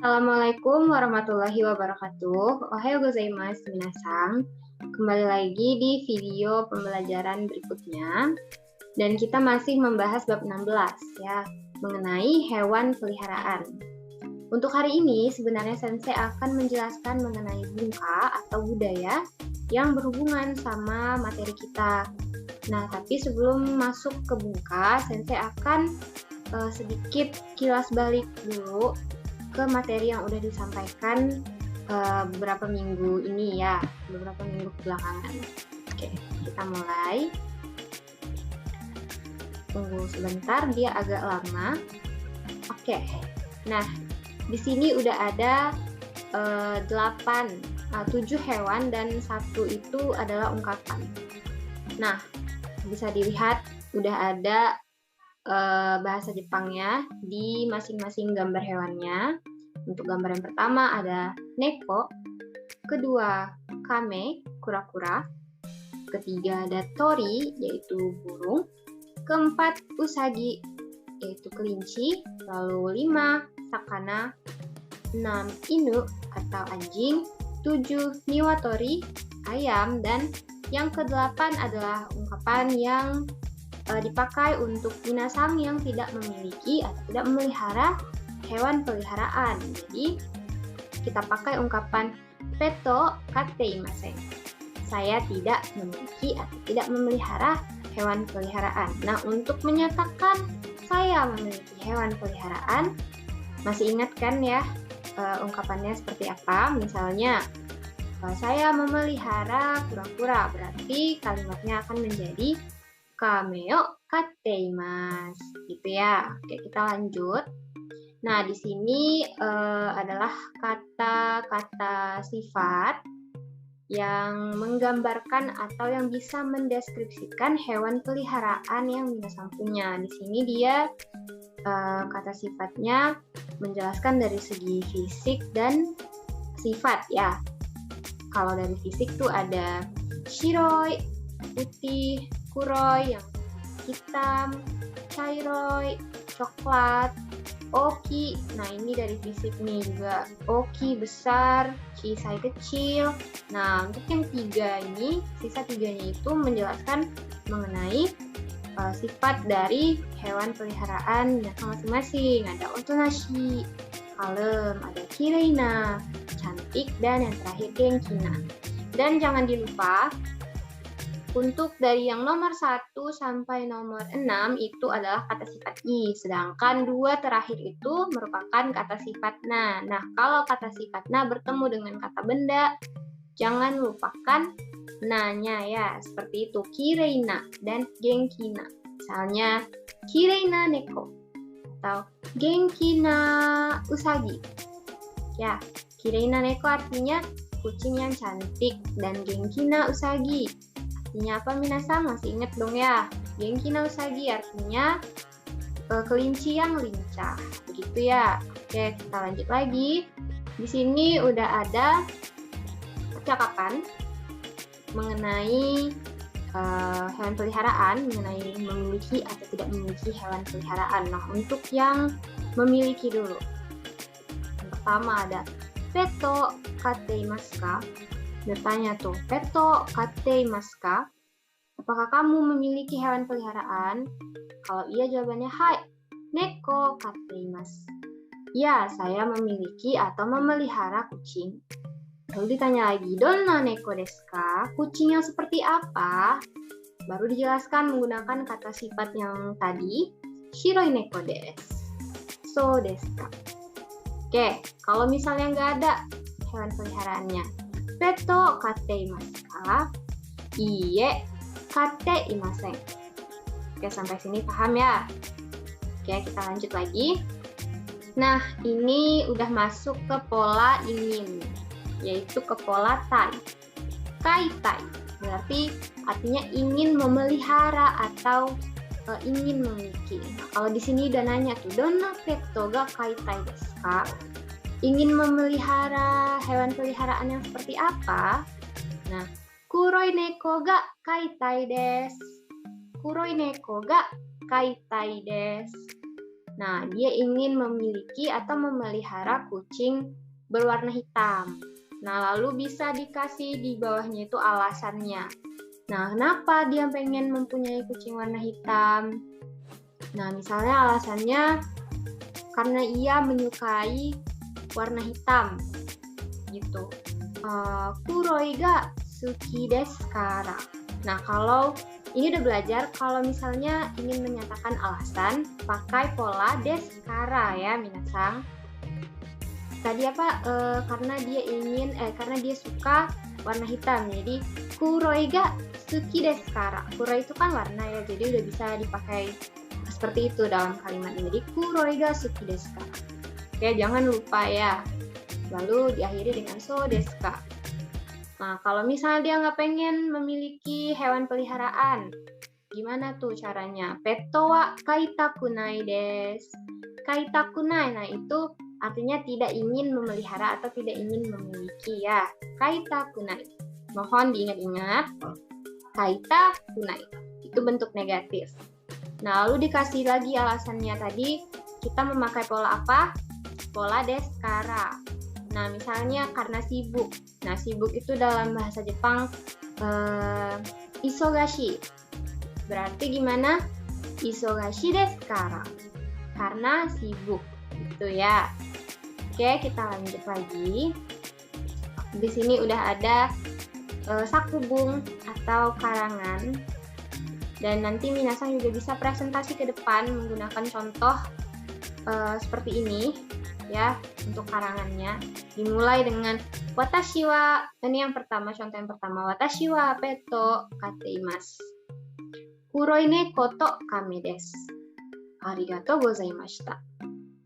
Assalamualaikum warahmatullahi wabarakatuh. Ohayo gozaimasu minasan. Kembali lagi di video pembelajaran berikutnya. Dan kita masih membahas bab 16 ya, mengenai hewan peliharaan. Untuk hari ini sebenarnya Sensei akan menjelaskan mengenai bungka atau budaya yang berhubungan sama materi kita. Nah, tapi sebelum masuk ke bungka, Sensei akan sedikit kilas balik dulu ke materi yang udah disampaikan beberapa minggu ini ya, beberapa minggu belakangan. Oke, kita mulai. Tunggu sebentar, dia agak lama. Oke, nah di sini udah ada 7 hewan dan 1 itu adalah ungkapan. Nah, bisa dilihat udah ada bahasa Jepangnya di masing-masing gambar hewannya. Untuk gambar yang pertama ada neko, kedua kame, kura-kura, ketiga ada tori, yaitu burung, keempat usagi, yaitu kelinci, lalu 5 sakana, 6 inu atau anjing, 7 niwatori, ayam, dan yang ke-8 adalah ungkapan yang dipakai untuk minasang yang tidak memiliki atau tidak memelihara hewan peliharaan. Jadi kita pakai ungkapan peto kateimasen. Saya tidak memiliki atau tidak memelihara hewan peliharaan. Nah, untuk menyatakan saya memiliki hewan peliharaan, masih ingat kan ya ungkapannya seperti apa? Misalnya saya memelihara kura-kura, berarti kalimatnya akan menjadi kameo kateimasu, gitu ya. Oke, kita lanjut. Nah, di sini adalah kata-kata sifat yang menggambarkan atau yang bisa mendeskripsikan hewan peliharaan yang minasang punya. Di sini dia kata sifatnya menjelaskan dari segi fisik dan sifat ya. Kalau dari fisik tuh ada shiroi, putih, kuroi yang hitam, chairoi, coklat, oki. Nah, ini dari fisik nih juga. Oki besar, chisai kecil. Nah, untuk yang 3 ini, sisa 3-nya itu menjelaskan mengenai sifat dari hewan peliharaan masing-masing. Ada otonashi, kalem, ada kireina, cantik, dan yang terakhir genkina. Dan jangan dilupa, untuk dari yang nomor 1 sampai nomor 6 itu adalah kata sifat i, sedangkan 2 terakhir itu merupakan kata sifat na. Nah, kalau kata sifat na bertemu dengan kata benda, jangan lupakan nanya ya, seperti itu, kireina dan genkina. Misalnya, kireina neko atau genkina usagi. Ya, kireina neko artinya kucing yang cantik dan genkina usagi artinya apa minasang? Masih ingat dong ya. Genkina usagi artinya kelinci yang lincah. Begitu ya. Oke, kita lanjut lagi. Di sini udah ada percakapan mengenai hewan peliharaan, mengenai memiliki atau tidak memiliki hewan peliharaan. Nah, untuk yang memiliki dulu. Yang pertama ada peto kateimasu ka? Bertanya tuh, peto kateimasu ka? Apakah kamu memiliki hewan peliharaan? Kalau iya jawabannya hai, neko kateimasu. Ya, saya memiliki atau memelihara kucing. Lalu ditanya lagi, donna neko desu ka? Kucing yang seperti apa? Baru dijelaskan menggunakan kata sifat yang tadi, shiroi neko desu. So desu ka? Oke, kalau misalnya nggak ada hewan peliharaannya, peto kateimasu ka? Iye, kateimasen. Oke, sampai sini paham ya? Oke, kita lanjut lagi. Nah, ini udah masuk ke pola ingin, yaitu ke pola tai. Kaitai, berarti artinya ingin memelihara atau ingin memiliki. Nah, kalau di sini udah nanya tuh, donna petto ga kaitai desu ka? Ingin memelihara hewan peliharaan yang seperti apa? Nah, kuroi neko ga kaitai desu. Kuroi neko ga kaitai desu. Nah, dia ingin memiliki atau memelihara kucing berwarna hitam. Nah, lalu bisa dikasih di bawahnya itu alasannya. Nah, kenapa dia pengen mempunyai kucing warna hitam? Nah, misalnya alasannya karena ia menyukai warna hitam, gitu. Kuroi ga suki desu kara. Nah, kalau ini udah belajar, kalau misalnya ingin menyatakan alasan, pakai pola desu kara ya, minasang. Tadi apa? Karena dia suka warna hitam. Jadi kuroi ga suki desu kara. Kuroi itu kan warna ya, jadi udah bisa dipakai seperti itu dalam kalimat ini. Jadi kuroi ga suki desu kara. Oke, jangan lupa ya. Lalu diakhiri dengan so desu ka. Nah, kalau misalnya dia nggak pengen memiliki hewan peliharaan, gimana tuh caranya? Petto wa kaitakunai desu. Kaitakunai, nah itu artinya tidak ingin memelihara atau tidak ingin memiliki ya. Kaitakunai. Mohon diingat-ingat. Kaitakunai. Itu bentuk negatif. Nah, lalu dikasih lagi alasannya tadi, kita memakai pola apa? Pola desu kara. Nah, misalnya karena sibuk. Nah, sibuk itu dalam bahasa Jepang isogashi. Berarti gimana? Isogashi desu kara. Karena sibuk. Gitu ya. Oke, kita lanjut lagi. Di sini udah ada sakubung atau karangan. Dan nanti minasang juga bisa presentasi ke depan menggunakan contoh seperti ini ya untuk karangannya. Dimulai dengan watashi wa, ini yang pertama, contoh yang pertama. Watashi wa petto kateimasu. Kuroi neko to kame desu. Arigatou gozaimashita.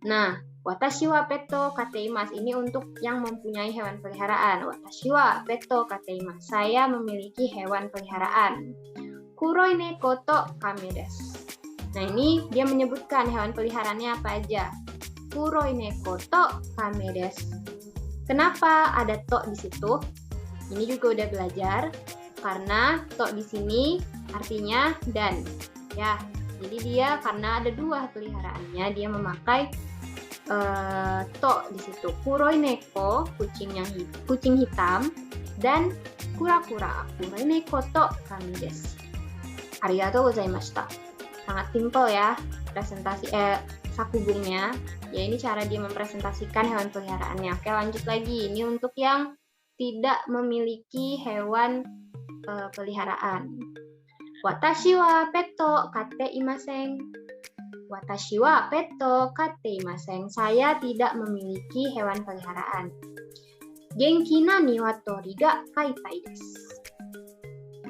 Nah, watashi wa petto kateimasu ini untuk yang mempunyai hewan peliharaan. Watashi wa petto kateimasu. Saya memiliki hewan peliharaan. Kuroi neko to kame desu. Nah, ini dia menyebutkan hewan peliharaannya apa aja. Kuroi neko to kame desu. Kenapa ada to di situ? Ini juga udah belajar karena to di sini artinya dan ya. Jadi dia karena ada dua peliharaannya dia memakai to di situ. Kuroi neko kucing hitam dan kura-kura. Kuroi neko to kame desu. Arigatou gozaimashita. Sangat simpel ya presentasi sakubungnya. Ya, ini cara dia mempresentasikan hewan peliharaannya. Oke, lanjut lagi. Ini untuk yang tidak memiliki hewan peliharaan. Watashi wa petto katte imasen. Watashi wa petto katte imasen. Saya tidak memiliki hewan peliharaan. Genki na niwatori ga kaitai desu.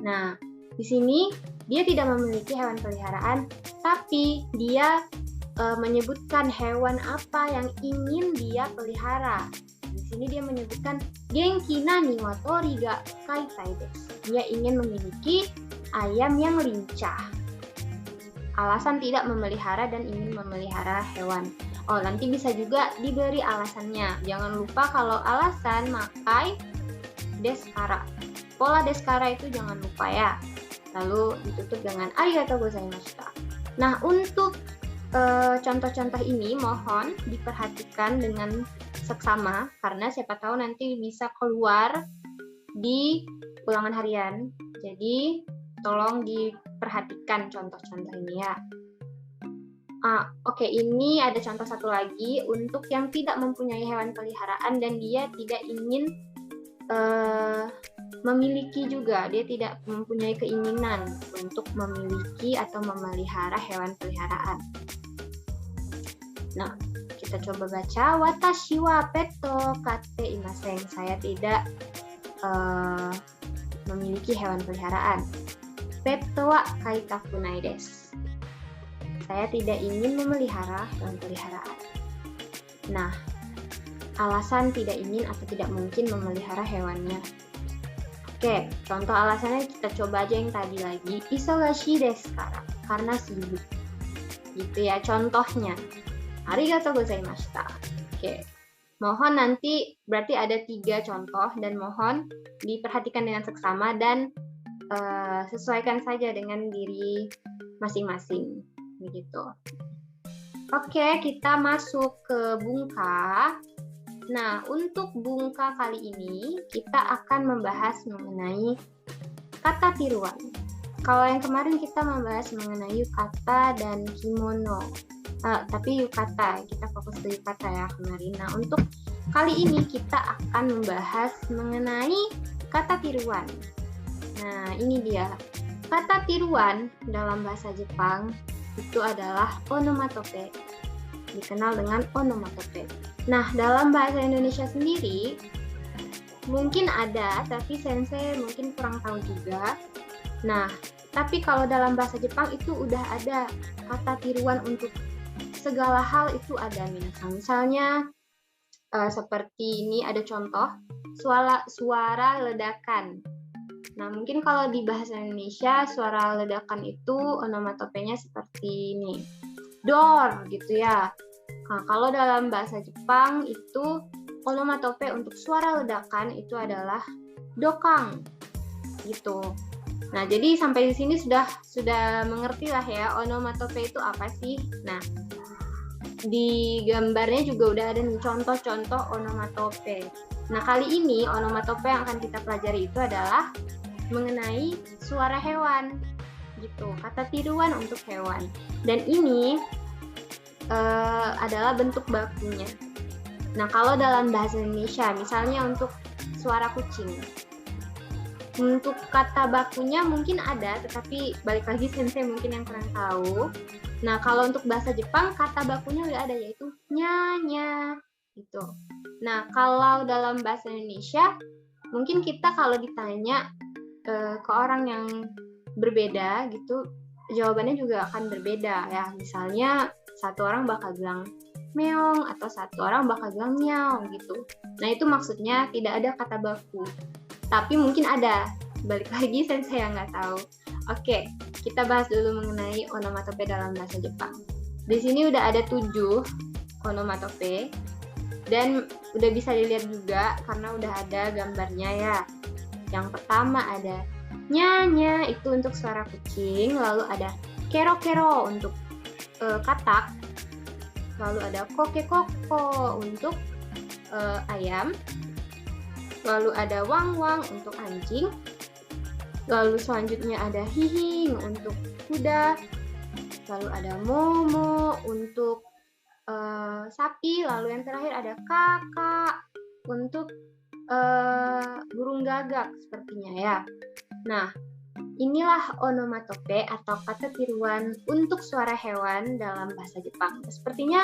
Nah, di sini dia tidak memiliki hewan peliharaan, tapi dia menyebutkan hewan apa yang ingin dia pelihara. Di sini dia menyebutkan genki na niwatori ga kaitai desu. Dia ingin memiliki ayam yang lincah. Alasan tidak memelihara dan ingin memelihara hewan. Oh, nanti bisa juga diberi alasannya. Jangan lupa kalau alasan pakai desu kara. Pola desu kara itu jangan lupa ya. Lalu ditutup dengan arigatou gozaimashita. Nah, untuk contoh-contoh ini mohon diperhatikan dengan seksama karena siapa tahu nanti bisa keluar di ulangan harian. Jadi tolong diperhatikan contoh-contoh ini ya. Oke, ini ada contoh satu lagi untuk yang tidak mempunyai hewan peliharaan dan dia tidak ingin memiliki juga, dia tidak mempunyai keinginan untuk memiliki atau memelihara hewan peliharaan. Nah, kita coba baca watashi wa petto katte imasen. Saya tidak memiliki hewan peliharaan. Petto wa kaitakunai desu. Saya tidak ingin memelihara hewan peliharaan. Nah, alasan tidak ingin atau tidak mungkin memelihara hewannya. Oke, contoh alasannya kita coba aja yang tadi lagi. Isogashi desu kara. Karena sibuk. Gitu ya contohnya. Arigatou gozaimashita. Oke. Mohon nanti berarti ada 3 contoh dan mohon diperhatikan dengan seksama dan sesuaikan saja dengan diri masing-masing. Begitu. Oke, kita masuk ke bungka. Nah, untuk bungka kali ini kita akan membahas mengenai kata tiruan. Kalau yang kemarin kita membahas mengenai yukata dan kimono. Tapi yukata, kita fokus ke yukata ya kemarin. Nah, untuk kali ini kita akan membahas mengenai kata tiruan. Nah, ini dia. Kata tiruan dalam bahasa Jepang itu adalah onomatope. Dikenal dengan onomatope. Nah, dalam bahasa Indonesia sendiri mungkin ada, tapi sensei mungkin kurang tahu juga. Nah, tapi kalau dalam bahasa Jepang itu udah ada kata tiruan untuk segala hal itu ada minasang. Misalnya seperti ini ada contoh suara ledakan. Nah, mungkin kalau di bahasa Indonesia suara ledakan itu onomatopenya seperti ini. Dor gitu ya. Nah, kalau dalam bahasa Jepang itu onomatope untuk suara ledakan itu adalah dokang gitu. Nah, jadi sampai di sini sudah mengerti lah ya onomatope itu apa sih. Nah, di gambarnya juga udah ada nih contoh-contoh onomatope. Nah, kali ini onomatope yang akan kita pelajari itu adalah mengenai suara hewan gitu, kata tiruan untuk hewan. Dan ini adalah bentuk bakunya. Nah, kalau dalam bahasa Indonesia, misalnya untuk suara kucing, untuk kata bakunya mungkin ada, tetapi balik lagi sensei mungkin yang kurang tahu. Nah, kalau untuk bahasa Jepang, kata bakunya udah ada, yaitu nya gitu. Nah, kalau dalam bahasa Indonesia, mungkin kita kalau ditanya ke orang yang berbeda gitu, jawabannya juga akan berbeda ya. Misalnya satu orang bakal bilang meong atau satu orang bakal bilang miau gitu. Nah, itu maksudnya tidak ada kata baku. Tapi mungkin ada. Balik lagi saya nggak tahu. Oke, kita bahas dulu mengenai onomatope dalam bahasa Jepang. Di sini udah ada 7 onomatope dan udah bisa dilihat juga karena udah ada gambarnya ya. Yang pertama ada nya itu untuk suara kucing, lalu ada kero untuk katak, lalu ada koke-koko untuk ayam, lalu ada wang untuk anjing, lalu selanjutnya ada hihing untuk kuda, lalu ada momo untuk sapi, lalu yang terakhir ada kakak untuk burung gagak sepertinya ya. Nah, inilah onomatope atau kata tiruan untuk suara hewan dalam bahasa Jepang. Sepertinya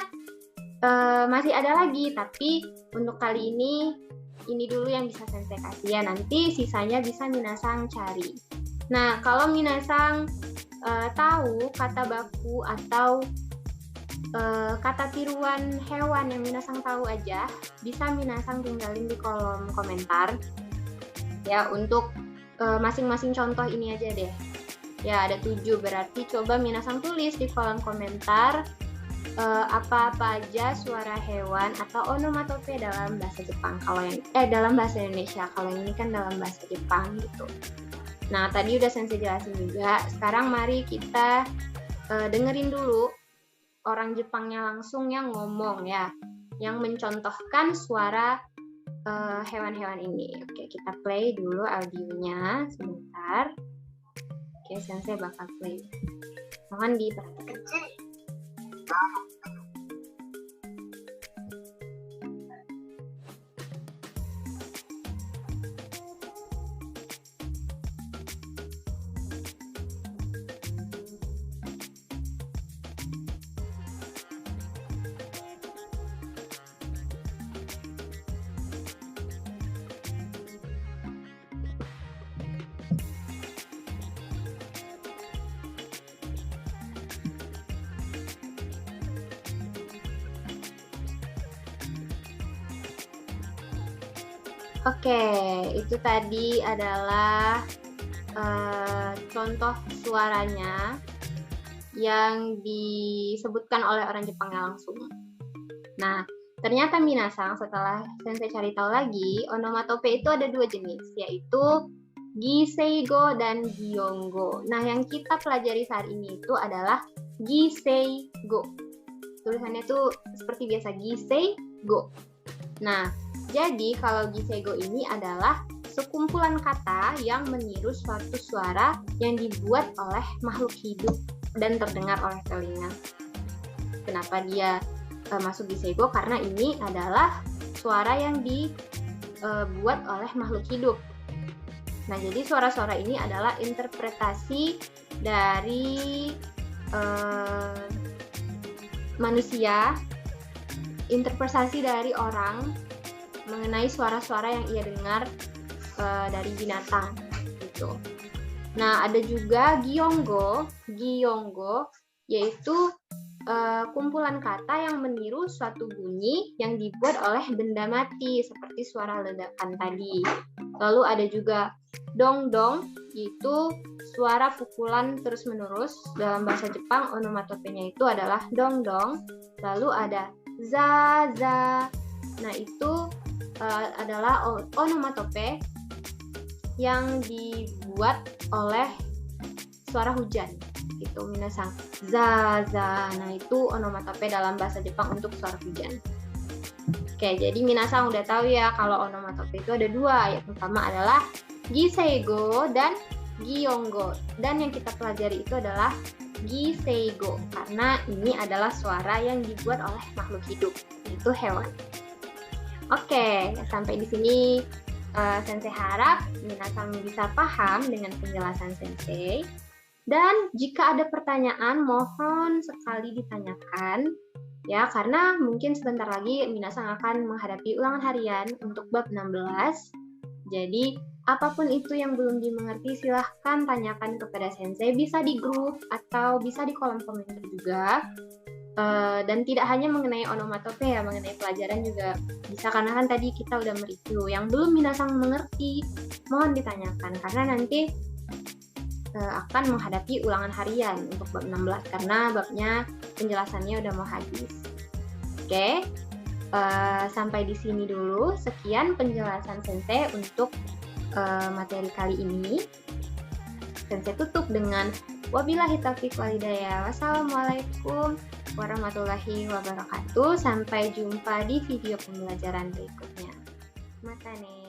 masih ada lagi, tapi untuk kali ini dulu yang bisa sensei kasih ya. Nanti sisanya bisa minasang cari. Nah, kalau minasang tahu kata baku atau kata tiruan hewan yang minasang tahu aja, bisa minasang tinggalin di kolom komentar ya untuk masing-masing contoh ini aja deh. Ya, ada 7, berarti coba minasang tulis di kolom komentar apa-apa aja suara hewan atau onomatope dalam bahasa Jepang. Kalau yang dalam bahasa Indonesia, kalau ini kan dalam bahasa Jepang gitu. Nah, tadi udah sensei jelasin juga. Sekarang mari kita dengerin dulu orang Jepangnya langsung yang ngomong ya, yang mencontohkan suara hewan-hewan ini. Oke, kita play dulu audionya sebentar. Oke, sensei bakal play. Mohon diperhatikan. Oke, itu tadi adalah contoh suaranya yang disebutkan oleh orang Jepangnya langsung. Nah, ternyata minasang setelah sensei cari tahu lagi, onomatope itu ada 2 jenis, yaitu giseigo dan gyongo. Nah, yang kita pelajari saat ini itu adalah giseigo. tulisannya tuh seperti biasa gisei go. Nah, jadi kalau gisei go ini adalah sekumpulan kata yang meniru suatu suara yang dibuat oleh makhluk hidup dan terdengar oleh telinga. Kenapa dia masuk gisei go? Karena ini adalah suara yang dibuat oleh makhluk hidup. Nah, jadi suara-suara ini adalah interpretasi dari manusia, interpretasi dari orang mengenai suara-suara yang ia dengar dari binatang gitu. Nah, ada juga giyonggo. Giyonggo yaitu kumpulan kata yang meniru suatu bunyi yang dibuat oleh benda mati seperti suara ledakan tadi. Lalu ada juga dongdong, yaitu suara pukulan terus-menerus. Dalam bahasa Jepang onomatopenya itu adalah dongdong. Lalu ada za za. Nah, itu adalah onomatope yang dibuat oleh suara hujan gitu, minasang za za. Nah, itu onomatope dalam bahasa Jepang untuk suara hujan. Oke, jadi minasang udah tahu ya kalau onomatope itu ada dua. Yang pertama adalah giseigo dan giyonggo. Dan yang kita pelajari itu adalah giseigo karena ini adalah suara yang dibuat oleh makhluk hidup, yaitu hewan. Oke, sampai di sini Sensei harap minasang bisa paham dengan penjelasan Sensei. Dan jika ada pertanyaan, mohon sekali ditanyakan ya, karena mungkin sebentar lagi minasang akan menghadapi ulangan harian untuk bab 16. Jadi, apapun itu yang belum dimengerti, silahkan tanyakan kepada Sensei, bisa di grup atau bisa di kolom komentar juga. Dan tidak hanya mengenai onomatope ya, mengenai pelajaran juga bisa, karena kan tadi kita udah mereview. Yang belum minasang mengerti, mohon ditanyakan, karena nanti akan menghadapi ulangan harian untuk bab 16 karena babnya penjelasannya udah mau habis. Oke, sampai di sini dulu. Sekian penjelasan Sensei untuk materi kali ini. Sensei tutup dengan wabillahi taufiq wal hidayah. Wassalamualaikum warahmatullahi wabarakatuh. Sampai jumpa di video pembelajaran berikutnya. Matane.